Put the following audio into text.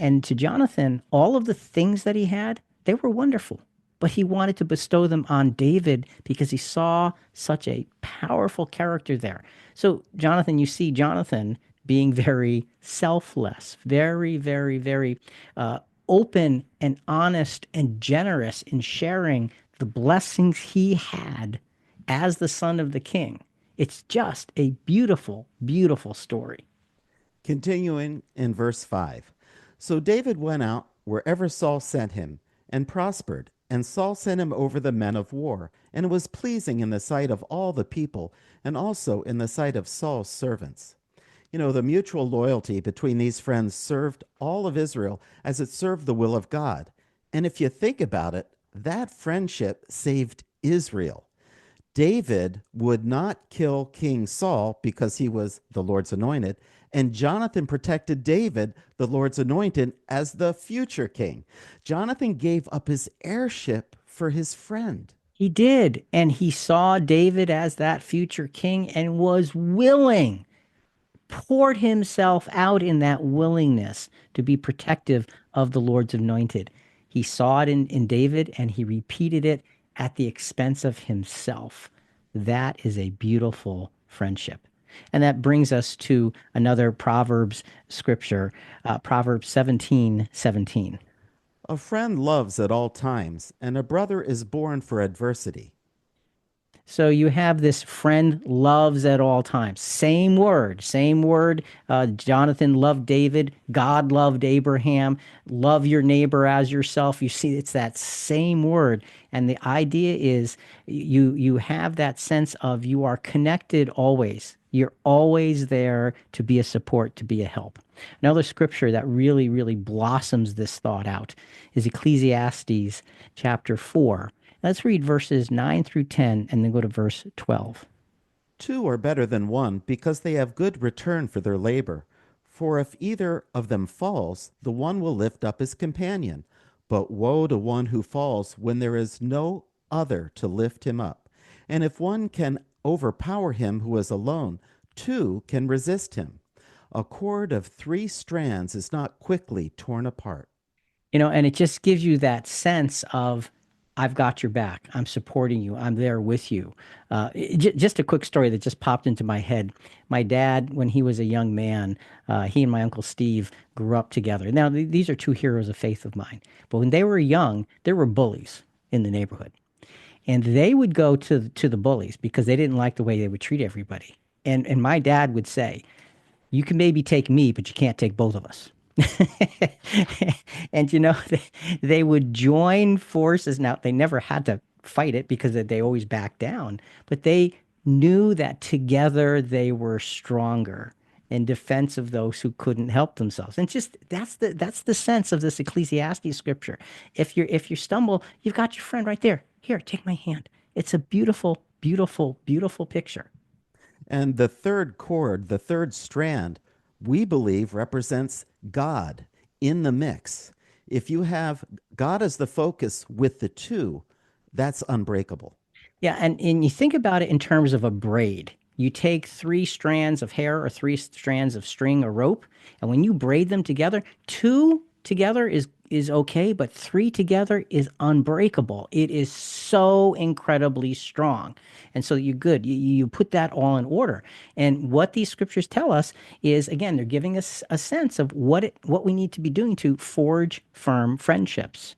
And to Jonathan, all of the things that he had, they were wonderful. But he wanted to bestow them on David because he saw such a powerful character there. So, Jonathan, you see Jonathan being very selfless, very, very, very uh, open and honest and generous in sharing the blessings he had as the son of the king. It's just a beautiful, beautiful story. Continuing in verse 5. So David went out wherever Saul sent him and prospered. And Saul sent him over the men of war, and it was pleasing in the sight of all the people, and also in the sight of Saul's servants. You know, the mutual loyalty between these friends served all of Israel as it served the will of God. And if you think about it, that friendship saved Israel. David would not kill King Saul because he was the Lord's anointed, and Jonathan protected David, the Lord's anointed, as the future king. Jonathan gave up his heirship for his friend. He did. And he saw David as that future king and was willing, poured himself out in that willingness to be protective of the Lord's anointed. He saw it in David and he repeated it at the expense of himself. That is a beautiful friendship. And that brings us to another Proverbs scripture, Proverbs 17:17. A friend loves at all times, and a brother is born for adversity. So you have this friend loves at all times. Same word, same word. Jonathan loved David. God loved Abraham. Love your neighbor as yourself. You see, it's that same word. And the idea is you have that sense of you are connected always. You're always there to be a support, to be a help. Another scripture that really, really blossoms this thought out is Ecclesiastes chapter 4. Let's read verses 9 through 10 and then go to verse 12. Two are better than one because they have good return for their labor. For if either of them falls, the one will lift up his companion. But woe to one who falls when there is no other to lift him up. And if one can overpower him who is alone, two can resist him. A cord of three strands is not quickly torn apart. And it just gives you that sense of, I've got your back. I'm supporting you. I'm there with you. Just a quick story that just popped into my head. My dad, when he was a young man, he and my uncle Steve grew up together. Now, these are two heroes of faith of mine. But when they were young, there were bullies in the neighborhood. And they would go to the bullies because they didn't like the way they would treat everybody. And my dad would say, you can maybe take me, but you can't take both of us. And they would join forces. Now, they never had to fight it because they always backed down, but they knew that together they were stronger in defense of those who couldn't help themselves. And just that's the sense of this Ecclesiastes scripture. If you stumble, you've got your friend right there. Here, take my hand. It's a beautiful, beautiful, beautiful picture. And the third cord, the third strand, we believe represents God in the mix. If you have God as the focus with the two, that's unbreakable. Yeah, and you think about it in terms of a braid. You take three strands of hair or three strands of string or rope, and when you braid them together, two together is okay, but three together is unbreakable. It is so incredibly strong. And so you're good. You put that all in order. And what these scriptures tell us is, again, they're giving us a sense of what we need to be doing to forge firm friendships.